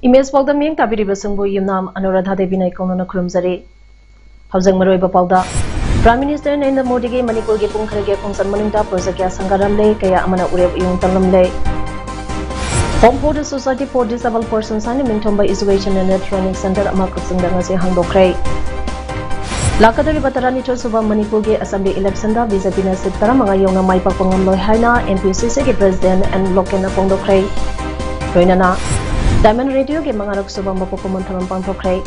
Image PAODAM yang tabiri basungbu yumnam Anuradha Devi na ikono na kurumzari. Haujang maroi bapauda. Prime Minister Narendra Modi ge Manipur ge pung kharge khongsan manungda project ya sangaram le kaya amana ureb yung tamlam le. Home for the Society for Disabled Persons ani Mingthomba Education and Training Center ama kusungda ngase hangdokre. Lakadari batarani to suba Manipur ge Assembly election da BJP na sit taramanga yong na maipak pangam loi haina MPCC ge President and Lokena pongdokre. Roinana Diamond Radio ke mangarok subang bapukuman thamam pangthokrai.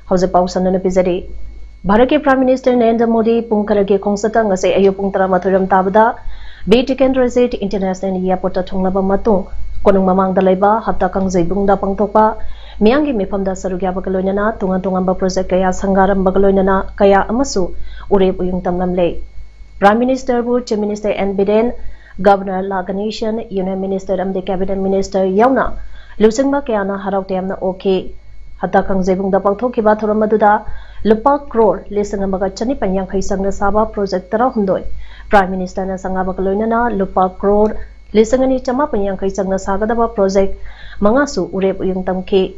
Hauze pausan na pizari. Bharat ke Prime Minister Narendra Modi pungkara ke khongsata ngase ayo pungtara mathuram tabada Bitiken Transit International Airport thonglaba matung konung mamang dalaiba hapta kangjai bungda pangthokpa miyangi mifamda sarugya bakaloinana tungan ba project kaya sangaram bakaloinana kaya amasu urep uyung tamlam le. Prime Minister bu Chief Minister N Biden Governor Laganishan, Union Minister and the Cabinet Minister Yauna, Lusingba Kiana Harautem okay. Hatakang Zebung the Paltokiba Toramaduda, Lupa Crore, listen about Chani Panyang Kaisang Saba project Tarahundoi. Prime Minister Nasangabakaloinana, Lupa Crore, listen and Chamapanyang Kaisang Sagadaba project, Mangasu, Urep Yung Tamke.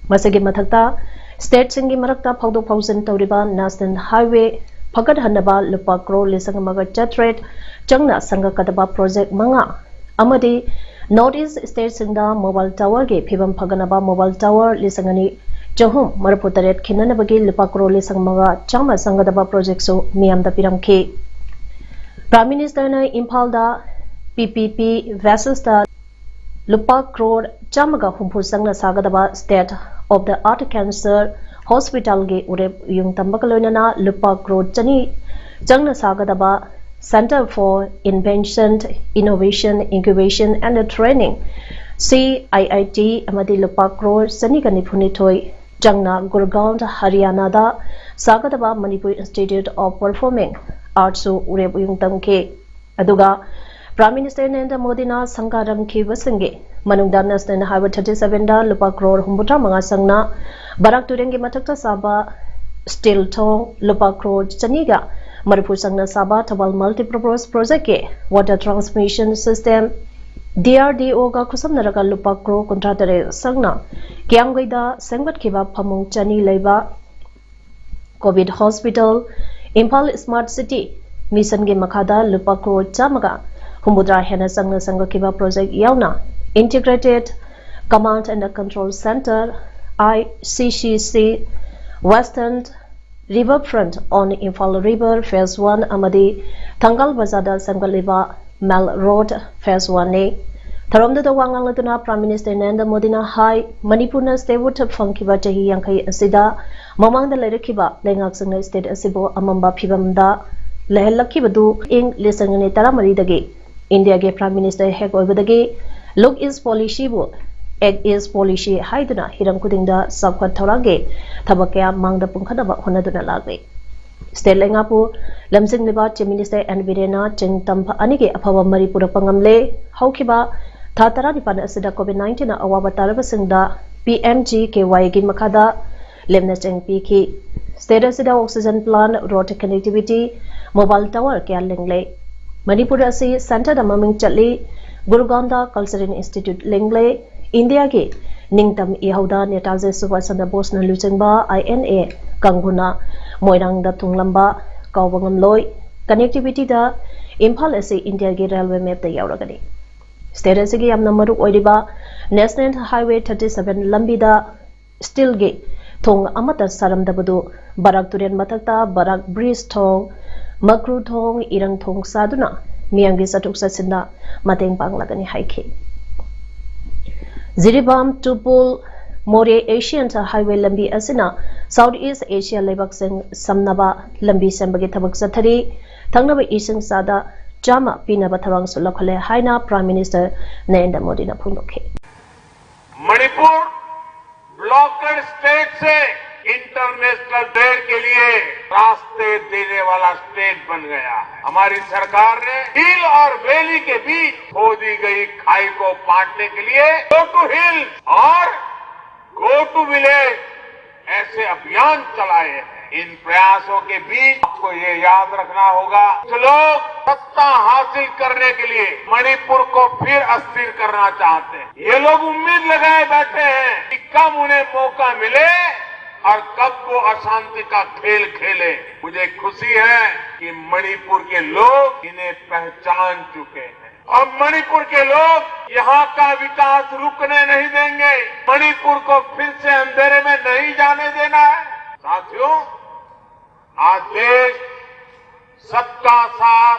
Masagi Matata, State Singi Marakta Paudo Pausen Tauriba, National Highway, Pagad Hanaba, Lupa Crore, listen about Chatret. Changna Sangha Kadaba project Manga Amadi Northeast State Sinda Mobile Tower Ge Pibam Paganaba Mobile Tower Lisangani Jahum Maraputaret Kinanabagi Lipakro Lisangmaga Chama Sangadaba project so Miam da Piramke Prime Minister na Impalda PPP vessels da Lupa Crore Chamaga Humpu Sangna Sagadaba State of the Art Cancer Hospital Ge Urep Yung Tambakalonana Lupa Crore Chani Changna Sagadaba Center for Invention, Innovation, Incubation and Training CIIT Amadi Lupa Crore Sanigani Punitoi Jangna Gurgaon Haryana da Sagadaba Manipur Institute of Performing Arts Ureb Yung Tamke Aduga Prime Minister Narendra Modi na Sangaram Ki Wasange Manungda National Highway 37 da Lupa Crore Humbutra Manga Sangna Barak Turengi Matakta Saba Steel Tong Lupa Crore Chaniga Maripur Sangna Saba Tabal Multi-Purpose Project ke Water Transmission System DRDO ga kusam naraga Lupa Crore Contractor Sangna Kiamgaida Sangbat Kiba Pamung Chani Leiba COVID Hospital Impal Smart City Mission ge Makada Lupa Crore Chamaga Humbudra Hena Sangna Sangha Kiba Project Yauna Integrated Command and Control Center ICCC Western Riverfront on Imphal River Phase 1 Amadi Tangal Bazada Sangaliba Mal Road Phase 1A Tharamda da wangang latuna Prime Minister Narendra Modi na Hai Manipur na steward fangkiba chahi yangkai asida mamang da lairakhiba lengak sangna state asibo amamba phibamda lehelakibadu ing lisangani taramari dagi India ge Prime Minister hek oibadagi look is policy bu Egg is policy haiduna hiram kudingda sabkhat thorage thabakya mangda pungkhadaba honaduna lagbe State lengapu lamsing liba Chief Minister and Virena Cheng Tampa anige aphawa mari purapangamle haukiba thatara dipan asida COVID-19 na awaba tarabasingda PMG KY gi makada lemna cheng piki State asida oxygen plant road connectivity mobile tower kya lengle Manipur asi center da maming chatli Guruganda Cultural Institute lengle India ke Ningtam Ihauda Netaje Subhash Chandra Bose na luchengba INA Kanghuna Moirang da Tunglamba Kawbangam Loi Connectivity da Imphal ase India ge railway map da yauragani State ase ge yamna maru oiriba National Highway 37 lambi da still ge thong amata saram da badu Barak Turen matakta Barak Bridge thong Makru thong Irang thong saduna Miyangi satuk sasinda mateng panglagani haike Ziribam Tupul More Asian Highway Lambi Asina Southeast Asia Lebak Sing Samnaba Lambi Sembagi Tabak Sathari Tangnaba Ising Sada Jama Pinaba Tharang Sulakhale Haina Prime Minister Narendra Modi na phungdokhe Manipur blockade state से international trade के लिए रास्ते देने वाला state बन गया है। हमारी सरकार ने हिल और वैली के बीच खोदी गई खाई को पाटने के लिए गो टू हिल और गो टू विलेज ऐसे अभियान चलाए हैं। इन प्रयासों के बीच आपको ये याद रखना होगा कि लोग सत्ता हासिल करने के लिए मणिपुर को फिर अस्थिर करना चाहते हैं। ये लोग उम्मीद लगाए बैठे हैं कि कब उन्हें मौका मिले और कब वो अशांति का खेल खेले। मुझे खुशी है कि मणिपुर के लोग इन्हें पहचान चुके हैं और मणिपुर के लोग यहाँ का विकास रुकने नहीं देंगे। मणिपुर को फिर से अंधेरे में नहीं जाने देना है। साथियों, आज देश सबका साथ,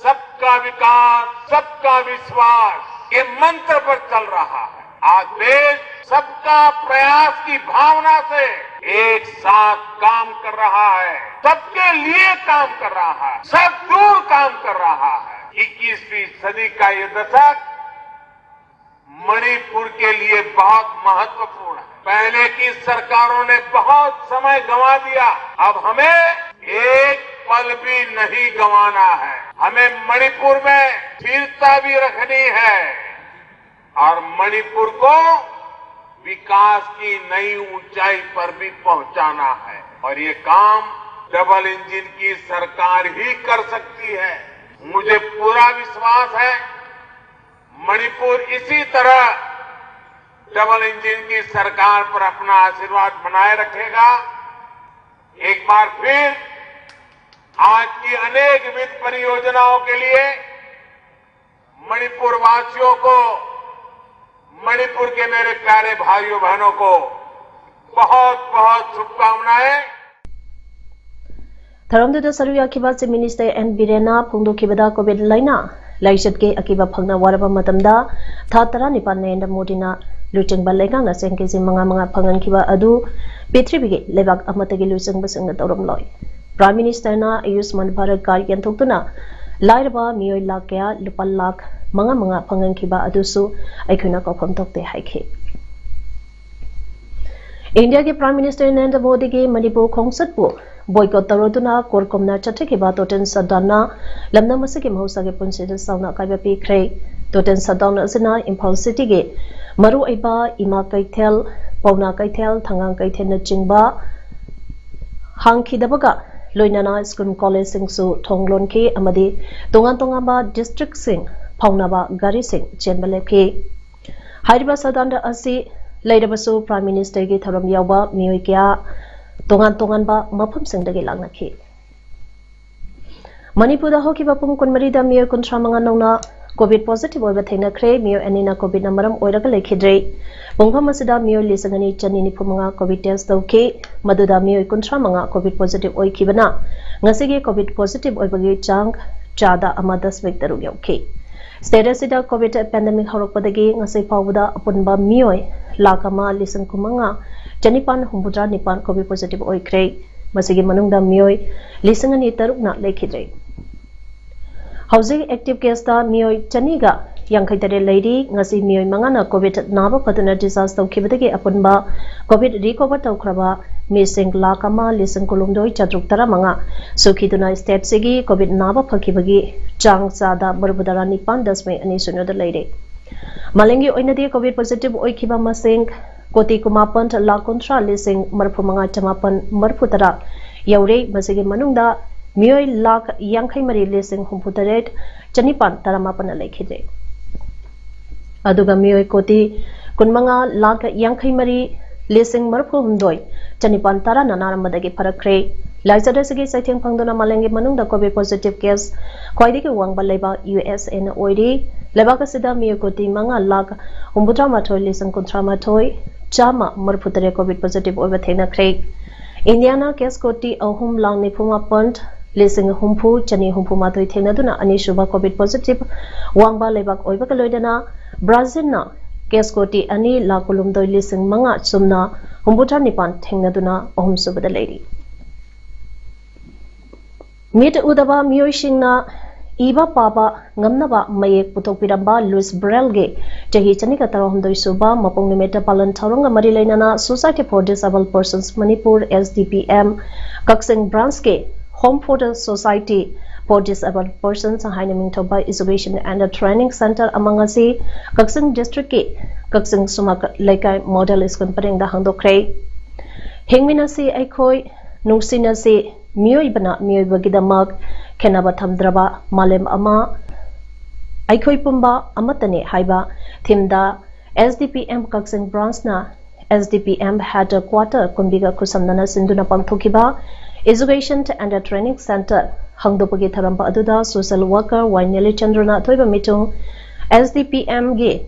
सबका विकास, सबका विश्वास के मंत्र पर चल रहा है। आज देश सबका प्रयास की भावना से एक साथ काम कर रहा है, सबके लिए काम कर रहा है, सब दूर काम कर रहा है। 21वीं सदी का ये दशक मणिपुर के लिए बहुत महत्वपूर्ण है। पहले की सरकारों ने बहुत समय गंवा दिया, अब हमें एक पल भी नहीं गंवाना है। हमें मणिपुर में स्थिरता भी रखनी है और मणिपुर को विकास की नई ऊंचाई पर भी पहुंचाना है और ये काम डबल इंजन की सरकार ही कर सकती है। मुझे पूरा विश्वास है मणिपुर इसी तरह डबल इंजन की सरकार पर अपना आशीर्वाद बनाए रखेगा। एक बार फिर आज की अनेक वित्त परियोजनाओं के लिए मणिपुर वासियों को, मणिपुर के मेरे प्यारे भाइयों बहनों को बहुत बहुत शुभकामनाएं। थरमदुदा सरू याखिबा चीफ मिनिस्टर एन बीरेना फोंदोखिबदा कोविड लाइना लाइसत के अकीबा फंगना वारबा मतमदा था 19 नरेंद्र मोदीना लुचिंगबा लेगांगना सेंकेजी मंगा फंगनखिबा अदु पृथ्वी के लेबाक अमतगी लुचिंगबा संग तौरमलोय। प्राइम मिनिस्टर ना आयुष्मान भारत कार्ड यंथोक्तुना लाइरबा मियोय लाख कया लुपा लाख मंगा फंगनखिबा अदुसु अखुना कौफम तोक्ते हाइखे। इंडिया के प्राइम मिनिस्टर नरेंद्र मोदी के मणिपुर खोंसतपु बॉयकॉट तौरदुना कोरकोमना चटखिबा टोटन सदाना लमना मसके महौसागे पुंसिदा साउना काइबा पीख्रे। टोटन सदाउन असना इम्फाल सिटी के मरु अइबा इमा कैथेल, पौना कैथेल, थंगांग कैथेल न चिंगबा हांखिदबगा लोइनाना स्कूल कॉलेज सिंगसु थोंगलोन के अमदी तोंगान तोंगाबा डिस्ट्रिक्ट सिंग फाउनाबा गारी सिंग चेंबा लेखे। हाइरिबा सदानदा असि लेरबसु प्राइम मिनिस्टर की थरम यावबा मियोय क्या तोंगान तोंगानबा मफम सिंगदगे लांगनाखि। मणिपुरदा होखिबा पुंग 13 मियोय 35 नौना कोविड पॉजिटिव होइबा थेंगनाख्रे। मियोय अनिना कोविड नमरम ओइरगा लेखिद्रे। पुंगफम असदा मियोय 2,295 कोविड टेस्ट तौखे। मदुदा मियोय 35 कोविड पॉजिटिव ओइखिबना ngasiगे कोविड पॉजिटिव ओइबगे चांग 4.3 यौखे। स्टेट असिदा कोविड पेंडेमिक हौरकपदगी ngasi फाउबदा अपुनबा मियोय 1,09,9 कोविड पॉजिटिव ओइख्रे। मसिगे मनुंगदा मियोय 2,300 ना लेखिद्रे। हाउसिंग एक्टिव केसता मियोय 2,253 लेडी। ngasi मियोय 5 ना कोविड नाबा फदुना डिसास तौखिबदगी अपुनबा कोविड रिकवर तौख्रबा मिसिंग 1,09,735 सुखिदुना स्टेट सेगी कोविड नाबा फखिबगी चांग चादा 9.2 लेरे। मालेंगी ओइनदी कोविड पॉजिटिव ओइखिबा मसिंग 1,19,35,930 यौरे। मसिगे मनुंगदा मियोय 1,53,938 लेखिद्रे। अदुगा मियोय 1,50,53,930 नानारमदगी फरक्रे। लाइजदसगी सैथेंग फंगदुना मालेंगी मनुंगदा कोविड पॉजिटिव केस ख्वाइदगी वांगबा लेबा USA ना ओइरी। लेबाक असिदा मियोय 5,38,938 कोविड पॉजिटिव ओइबा थेंगनाख्रे। इंडियाना केस 3,94,9,3,2,250 थेंगनादुना अनिसुबा कोविड पॉजिटिव वांगबा लेबाक ओइबा लोइदना ब्राजील ना केस 2,09,5,9 थेंगनादुना अहुमसुबदा लेरी। मिट उदबा मियोयसिंगना iba paba ngamnaba mayek putokpiramba Luis Brelge chahi chanika tarahumdoi suba mapong nimeta palan tharonga mari lainana Society for Disabled Persons Manipur SDPM Kaksing branch ke Home for the Society for Disabled Persons haina mingthoba Education and Training Center among asi Kaksing district ke Kaksing sumak laikai model school parengda hangdokre hingminasi aikhoi nungsinasi miyoibana miyoibagidamak Kenaba Thamdraba Malem Ama Aikoi Pumba Amatane Haiba Timda SDPM Kaksing branch na SDPM had a quarter Kumbiga Kusamnana Sinduna Pangthokiba Education and Training Center Hangdopagi Tharamba Aduda Social Worker Waineli Chandrana Thoiba Mitung SDPM Ge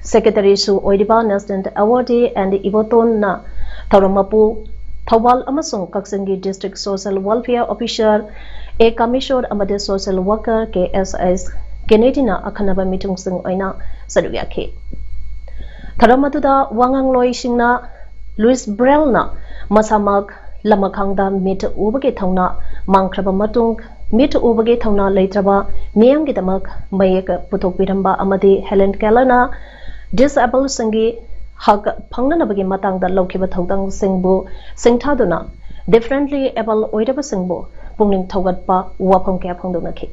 Secretary Su Oidiba National Awardee and Iboton na Tharamapu Thawal Amasung Kaksingi District Social Welfare Officer A Commissioner Amade Social Worker KSS Genetina Akanaba Mitung Sing Oina Saduyake Tharamaduda Wangang Loi Singna Luis Brelna Masamak Lamakangda Mit Ubage Thauna Mangkraba Matung Mit Ubage Thauna Laitraba Miyangidamak Mayek Putopiramba Amade Helen Kellana Disabled Singi Hak Pangnanabagi Matangda Lokiba Thodang Singbu Singthaduna Differently able Oidaba Singbu Pungning Thogatpa Wapong Kya Pongdonaki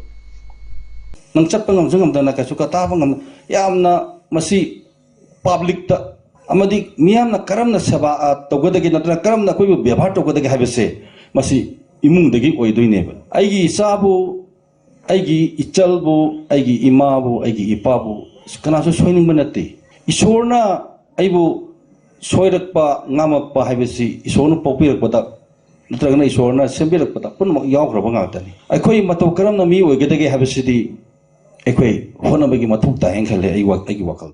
Nang Chapang Zungam Kasukata Yamna Masi Public Amadi Miamna Karamna Saba Togodaki Natra Karamna Kubu Biapato Godaki Habese Masi Imung the Gip Oiduine Aigi Sabu Aigi Ichalbu Aigi Imabu Aigi Ipabu Skanaso Swining Manati Ishorna Aibu Soirakpa Namapa Habesi Ishonu Popir Pota Natragana Ishorna Sembirak Pota Pun Yakrabangatani Akoi Matokaram Nami will get a Habesidi Equi Honabagi Matuta Enkale Aiwakal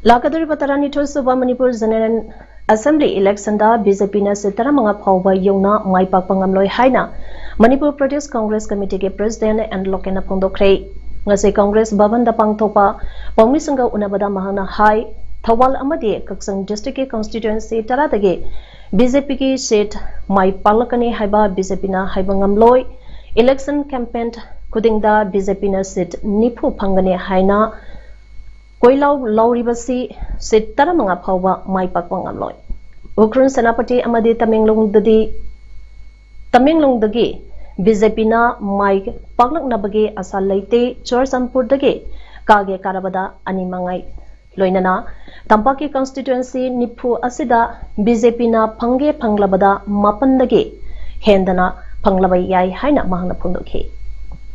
Lakaduri Patarani Tosuba Manipur General Assembly election da BJP na Sitaramanga Pauba Yona Maipak Pangamloi Haina Manipur Pradesh Congress Committee ke President and Lokena Pondokre Ngase Congress Bhavan da Pangthopa Paumisanga Unabada Mahana Hai Thawal Amade Kaksang District Constituency Taradage BJP ki seat Mai Palakani Haiba BJP na Haibangamloi election campaign Kudingda BJP na seat Nipu Pangane Haina Koilau Lauribasi seat Taramanga Pauba Mai Pakwangamloi Ukraine Senapati Amade Taminglong Dagi BJP na Mai Paklak Nabage Asal Laite Chorsampur Dage Kage Karabada Animangai Loinana Tampaki constituency Nipu Asida BJP na Pange Panglabada Mapandage Hendana Panglabay Yai Haina Mahana Pundoke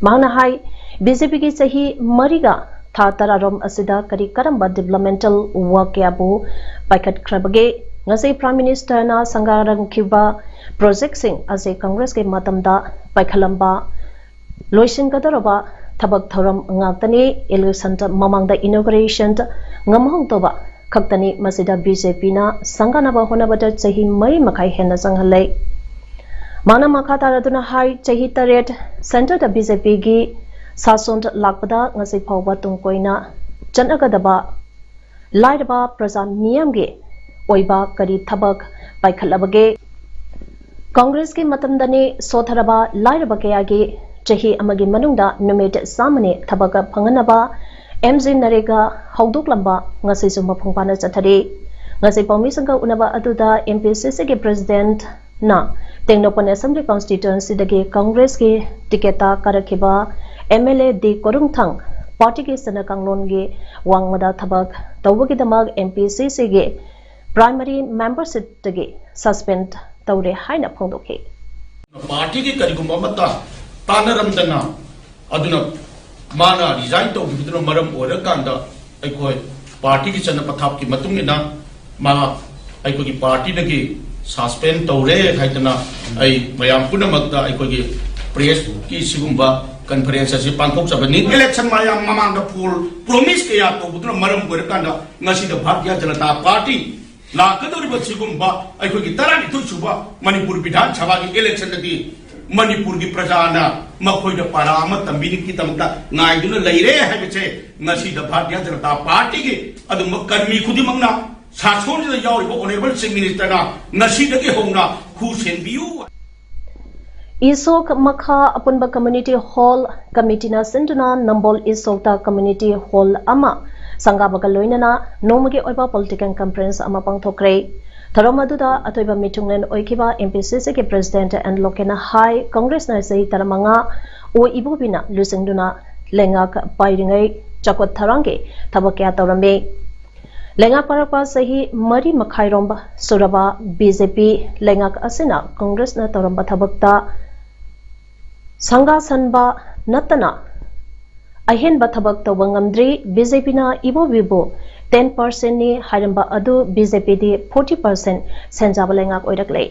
Mahana Hai BJP ki Sahi Mariga Tararom Asida Kari Karamba developmental work yabu Paikat Krabage Ngase Prime Minister na Sangarang Cuba Project Sing as a Congress ke Matamda Paikhalamba Loishin Kadaraba Tabak Thoram Ngakani election Mamangda inauguration Ngamhong Toba Kaktani Masida BJP na Sanganaba Honabata Chahi Mai Makai Hena Sanghalai Mana Makata Raduna Hai Chahi Taret Center the BJP gi Sasont Lakpada Ngasi Pauba Tungkoina Janagadaba Laidaba Prasam Niamge Oiba Kari Tabak Paikhalabage Congress ki Matamdani Sotharaba Laidaba Kayagi Chahi Amagi Manungda Numit Samane Tabaka Panganaba MZ Narega Hauduk Lamba Ngasi Suma Pungpana Chathari Ngasi Paumisanga Unaba Aduda MPCC ke President na Tengnopon Assembly Constituency dagi Congress ki Tiketa Karakiba MLA di Korungthang Party ki Sanakanglon ge Wangmada Thabak Tawagi Damag MPCC ge Primary Membership dagi Suspend Tawre Haina Pongdoke Party ki Karigumba Mata Tanaramdana Aduna Mana resign to Vidro Maram or Kanda Iko Party ki Sanapatap ki Matungina Ma Iko Party dagi Suspend Tawre Haitana I Mayam Punamagda Iko Press ki Sigumba Conference si Pangkok Sabani election Mayam Mamanga Pool promise kaya to Budra Maram Gurkanda Nasi the Bharatiya Janata Party La Kadori Sigumba Iko Tarani Tusuba Manipur Bidhan Chavagi election the Manipur ki Prajana Makoi the Parama Tambini Kitamta Naiduna Laire Habiche Nasi the Bharatiya Janata Party ki Adumakarmi Kudimanga Sason the Yaw Honorable Singh Minister Nasi the Hona who send you Isok Makha Apunba Community Hall Committee na Sinduna Nambol Isokta Community Hall Ama Sangabaga Loinana Nomagi Oiba Political Conference Ama Pangthokre Tharomaduda Atoiba Mitunglen Oikiba MPCC ke President and Lokena High Congress na sei taramanga o ibubina lusingduna lengak pairingai chakot tharange thabakya tawrambe lenga parapa sahi mari makhairomba suraba BJP lengak asina Congress na tawramba thabakta Sangha sanba natana ahen bathabak tawangamdri BJP na ibo bibo 10% ni haramba adu BJP di 40% senjabalenga oirakle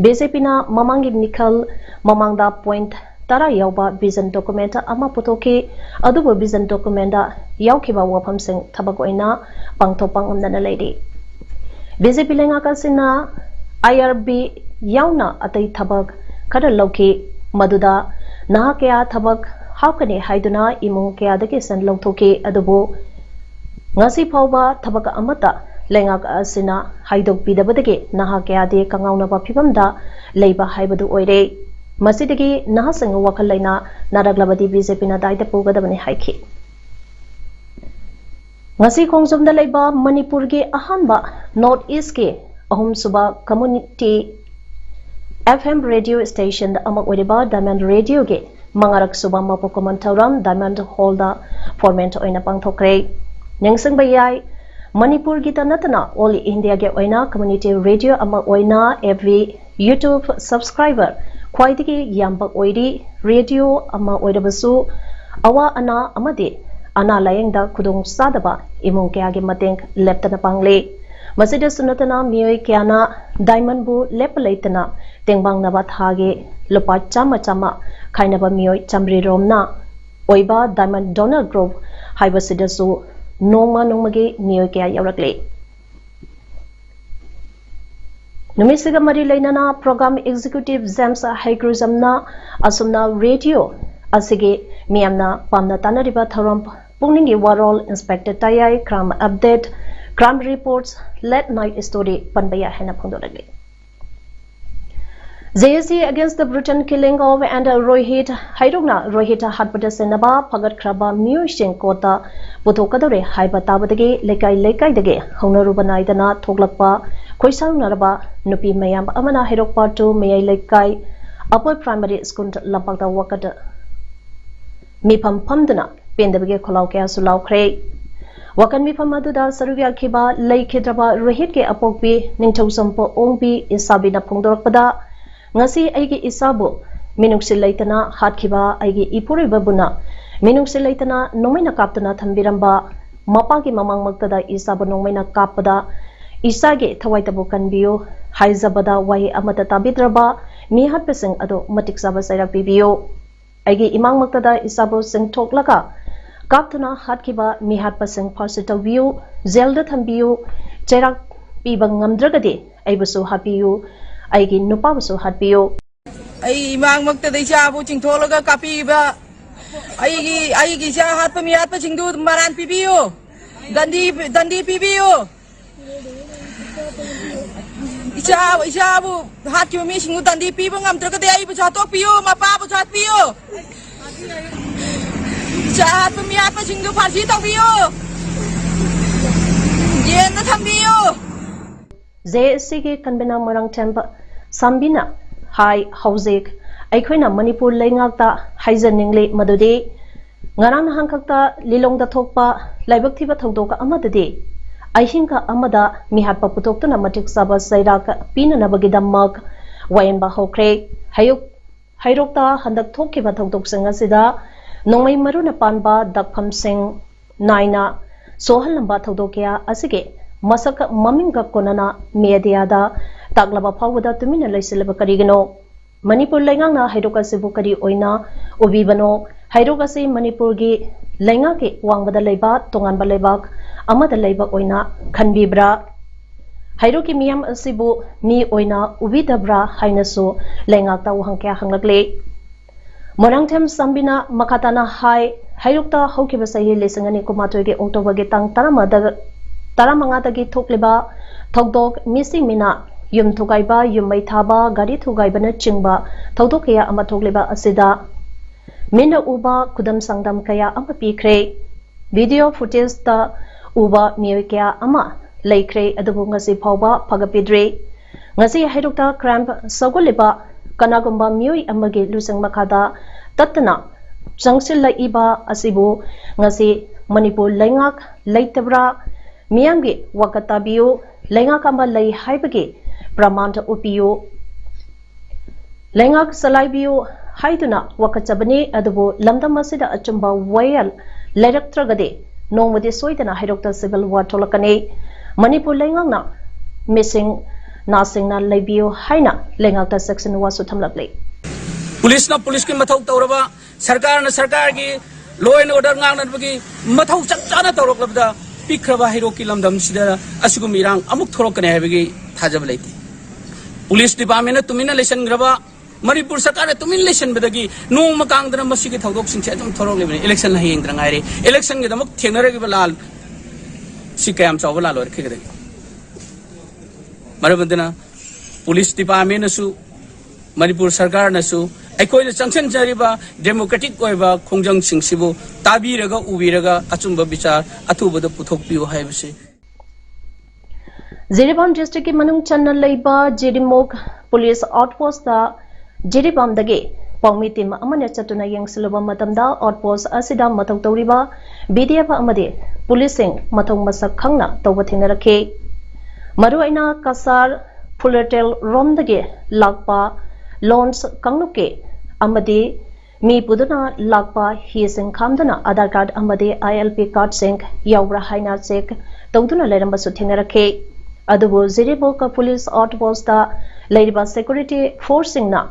BJP na mamangi nikhal mamangda point tara yauba vision document ama putoki adu vision document da yaukiba wafam sing thabak oina pangthopang amdana leidi BJP lenga kasina IRB yauna atai thabak khara lauki maduda naha kya thabak haukane haiduna imung kya dake san longthoki adubu ngasi phawba thabak amata lenga asina haidok bidabadage naha kya de kangauna ba phibamda leiba haibadu oire masidagi naha sanga wakal laina naraglabadi BJP na daida pugadabani haiki ngasi khongjomda leiba manipur ge ahanba north east ke ahum suba community FM radio station da amak wediba Diamond Radio ge mangarak suba mapo komantauram Diamond Hall da format oina pangthokre nyangsang bayai Manipur gita natana all India ge oina community radio amak oina every YouTube subscriber khwaidigi yamba oiri radio ama oirabasu awa ana amade ana layengda khudong sadaba imong kya ge mateng leptana pangle masida sunatana miyoi kyana diamond bu lepalaitana tengbang na bathage lopa chama chama khainaba miyoi chamri romna oiba diamond donor group haibasida su nongmage miyoi kya yaurakle Numisiga mari lainana program executive James Haigrizamna asumna radio asige miyamna pamna tanariba tharom pungningi warol inspector tayai crime update crime reports late night story panbaya hena phongdoragli JSC against the brutal killing of and Rohit Hairugna Rohit Hatpada Senaba Pagat Kraba Musing Kota Putokadore Haiba Tabadege Lekai dege Honorubanidana Toglapa Koisang Naraba Nupi Mayam Amana Hirok Partu Mayai Lekai Upper Primary School Lapakta Wakata Mipam Pamdana Pendabege Kolaukia Sulau Kray Wakan Mipam Maduda Saruvia Kiba Laikidraba Rohit ke Apokbi Ningtau Sampo Ongbi Isabina Pongdorakpada ngasi aigi isabu minungsi laitana hatkiba aigi ipuri babuna minungsi laitana nomaina kaptana thambiramba mapagi mamang magtada isabu nomaina kapada isage thawaitabu kanbiyo haizabada wai amata tabidraba mi hatpesing ado matik saba sairak bibiyo aigi imang magtada isabu sing thoklaka kaptana hatkiba mi hatpesing parsitawiyo zelda thambiyo cherak pibang ngamdragade aibusu hapiyo aigi nupabasu hatbiyo ai imang magta dei chabu chingtholaga kapiba aigi cha hatpa mi hatpa chingdu maran pibiyo dandi pibiyo ichabu hatki mi chingu dandi piba ngamtraga de ai bucha tokpiyo mapa bucha piyo cha hatpa mi hatpa chingdu pharsi tokpiyo yenna thambiyo JSC ke kanbena marang tempa sambina hai haujek aikhoina manipur leingakta haijaningle madudi ngarang hangkakta lilongda thokpa laibak thiba thogdoka amadade ahinga amada mihatpa putoktuna matik saba sairaka pina nabagidamak wayenba hokre hairokta handak thokkiba thogdok sanga sida nongmai maruna panba dakpham sing naina sohal lamba thogdokya asige masaka maminga konana media da taglaba phawda tumina laisilaba karigino manipur laingangna hairoka sibu kari oina ubibano hairoka se manipur gi lainga ke wangbada leiba tonganba leibak amada leiba oina khanbibra hairoki miyam asibu mi oina ubidabra hainasu lainga ta wangkya hanglakle morangthem sambina makatana hai hairokta haukiba sahi lesangani kumatoge october ge tang taramanga dagi thokleba thokdok missing mina yum thugaiba yum mai thaba gari thugaiba na chingba thodok kaya ama thokleba asida mina uba kudam sangdam kaya ama pikre video footage ta uba miyoy kaya ama laikre adubu ngasi phawba phagapidre ngasi hairukta cramp sagoliba kanagumba miyoy amage lusang makada tatna jangsil la iba asibu ngasi Manipur Lengak Laitabra Miamgi Wakatabiu Lengakamba Lay Haibagi Pramanta Upiu Lengak Salaibiu Haiduna Wakatabani Adubu Lamdamasida Achumba Wayal Ledaktragade Nomadi Soidana Hidokta Civil War Tolakane Manipur Lengakna Missing Nasingna Labiu Haina Lengakta Section Wasutamlakli Police na police ki mathau tauraba sarkar ki law and order ngang nan bagi mathau chak chana taurok labda pikraba hero ki lamdam sida asigu mirang amuk thorok kane habagi thajab leiti police department na tumina lesson graba Manipur sarkar na tumin lesson bedagi no makang dana masigi thodok sing cham thorok lebni election la hing drang aire election ge damuk thenare gi balal sikayam chawla lor khigre marabandana police department na su Manipur sarkar na su Aikoi Junction Jariba Democratic Oiba Kongjang Singsibu Tabi Raga Ubiraga Achumba Bichar Atuba the Putopiu Haibasi Jiribam district Manung Channel Laiba Jirimok Police Outpost the Jiribam the Gay Pongmitim Amana Chatuna Yang Silva Matamda Outpost Asida Matong Toriba BDF Amade Policing Matong Masak Kangna Tobatinarake Maruaina Kasar Fullertel Rom the Gay Lakpa Loans Kangnuke Amadi Mi Puduna Lakpa Hising Kamdana Aadhaar Card Amadi ILP Card Sink Yaura Haina Sek Toduna Leramba Sutinarake Adubu Ziriboka Police Outpost Ladiba Security Forcing Na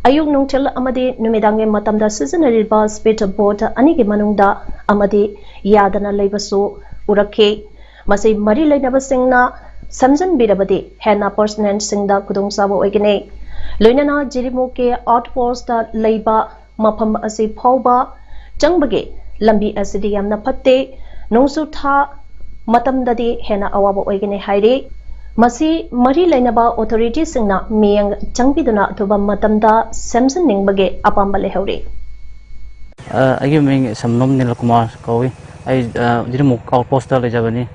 Ayung Nungtil Amadi Numidange Matamda Seasonary Speed Boat Anigi Manungda Amadi Yadana Labasu Urake Masi Mari Lainaba Singna Samson Bidabadi Hena Personal Singda Kudung Sabo Egene Loinana Jirimoke Outpost Laiba Mapam Asi Pauba Changbage Lambi Asidi Yamna Pate Nongsu Tha Matamdadi Hena Awaba Oigene Haire Masi Mari Lainaba Authority Singna Miyang Changbiduna Tuba Matamda Samson Ningbage Apambale Hore Agi ming Samnom Nilakumar Kawi I Jirimok Outpost Lejabani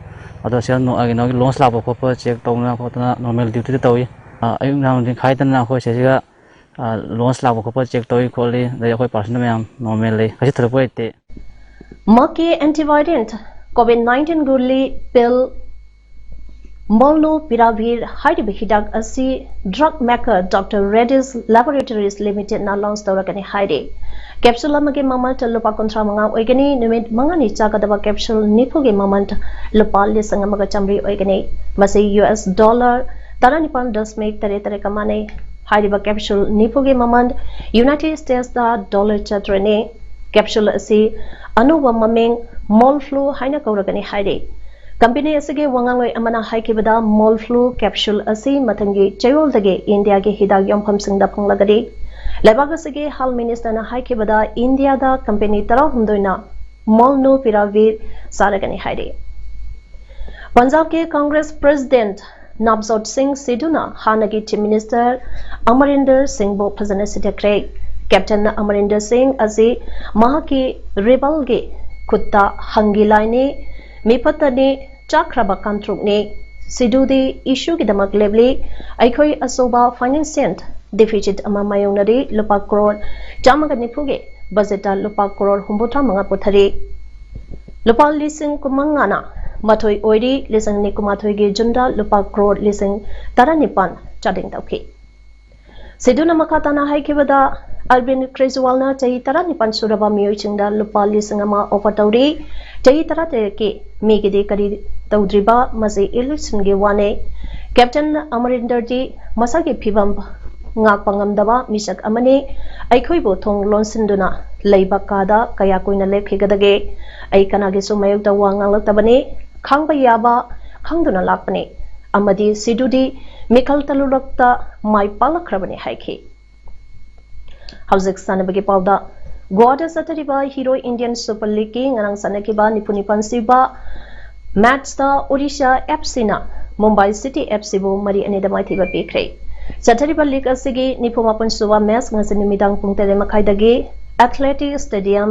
Adasian no Agino Loans Labo Papa check Tona Potana normal duty Tawi Ayung now the Kaitan Nako Saga Loans Labo check Toy Collie, the personal normally. I just avoid Maki antivirant COVID-19 Gurli Pill Molno Piravir Hidak Asi Drug Maker Dr. Reddy's Laboratories Limited na launch Torakani Haide Capsule Magi Mamant Lupa Contra Manga Oigani Numit Mangani Chakadaba Capsule Nipugi Mamant Lupa Lisangamaga Chamri Oigani Masi US dollar Taranipan does make Tere Kamane Haidiba Capsule Nipugi Mamand United States da dollar chatrene Capsule Asi Anuwa Maming Mol Flu Haina Kauragani Haide Company Asige Wangangwe Amana Haikibada Mol Flu Capsule Asi Matangi Chayol Dage India Ge Hidag Yompam Singda Punglagadi Lebagasige Hal Minister na Haikibada India da Company Tara Hundoina Molno Piravir Saragani Haide Punjab ke Congress President Navjot Singh Sidhu na Hanagi Chief Minister Amarinder Singh Bo Phazana Sidakre Captain Amarinder Singh Azi Mahaki Rebel ge Kutta Hangilai Mipatani Chakraba Kantrukni Sidhu di issue ki damak lebli Aikoi Asoba Finance Deficit Amamayonari Lupa Crore Jamaga Nipuge Budget Lupa Crore Humbutra Manga Puthari Lupa Lising Kumangana Matoi Oiri Lising Nikumatoi Ge Junda Lupa Crore Lising Taranipan Chading Tauki Siduna Makatana Haikibada Albin Krezualna Chahi Taranipan Suraba Miyuchingda Lupa Lising Ama Ofatauri Chahi Tarate Migidi Kari Taudriba Masi Election Ge Wane Captain Amarinder Ji Masagi Pibam Ngak Pangamdaba Misak Amani Aikhoibo Thong Lonsinduna Leiba Kada Kaya Koina Lephigadage Aikanagi Sumayukta Wangalaktabani Khangba Yaba Khangduna Lakpani Amadi Sidudi Mikal Talulakta Mai Palakrabani Haiki Hauzik Sanabagi Pauda Guada Satariba Hero Indian Super League Ngarang Sanakiba Nipunipan Siba Match the Odisha Epsina Mumbai City FC bu mari ani da maithiba pikre chathariba league asigi nipomapun suwa match ngasi nimidang pung 3 makhai dagi Athletic Stadium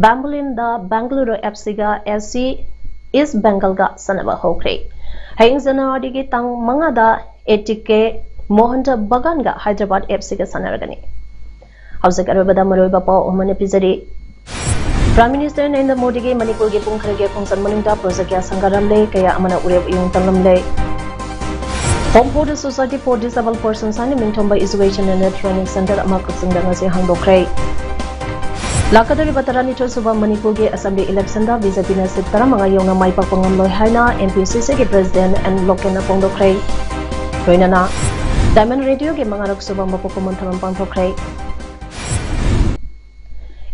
Bambolin da Bangalore FC ga SC East Bengal ga sanaba hokre haying January gi tang manga da ATK Mohanta Bagan ga Hyderabad FC ga sanaragani hausak arabada maroiba pa umane pizari Prime Minister Narendra Modi ke Manipur ke Pungkharage Khongsan Manungda project ya sangaram le kaya amana ureb yung talam le Home for the Society for Disabled Persons ani Mingthomba Education and Training Center ama kusungda ngasi hangdokre Lakadari batarani chol suba Manipur ke Assembly election da BJP na sit taramanga yong mai pak pangam loi haina MPCC ke President and Lokena Pongdokre Roinana Diamond Radio ke mangarok suba mapokomon thamam pangdokre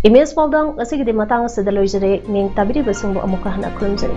Image PAODAM asigi di matang sa daloy jere ning tabiri basung bo amuka hana kulum jere.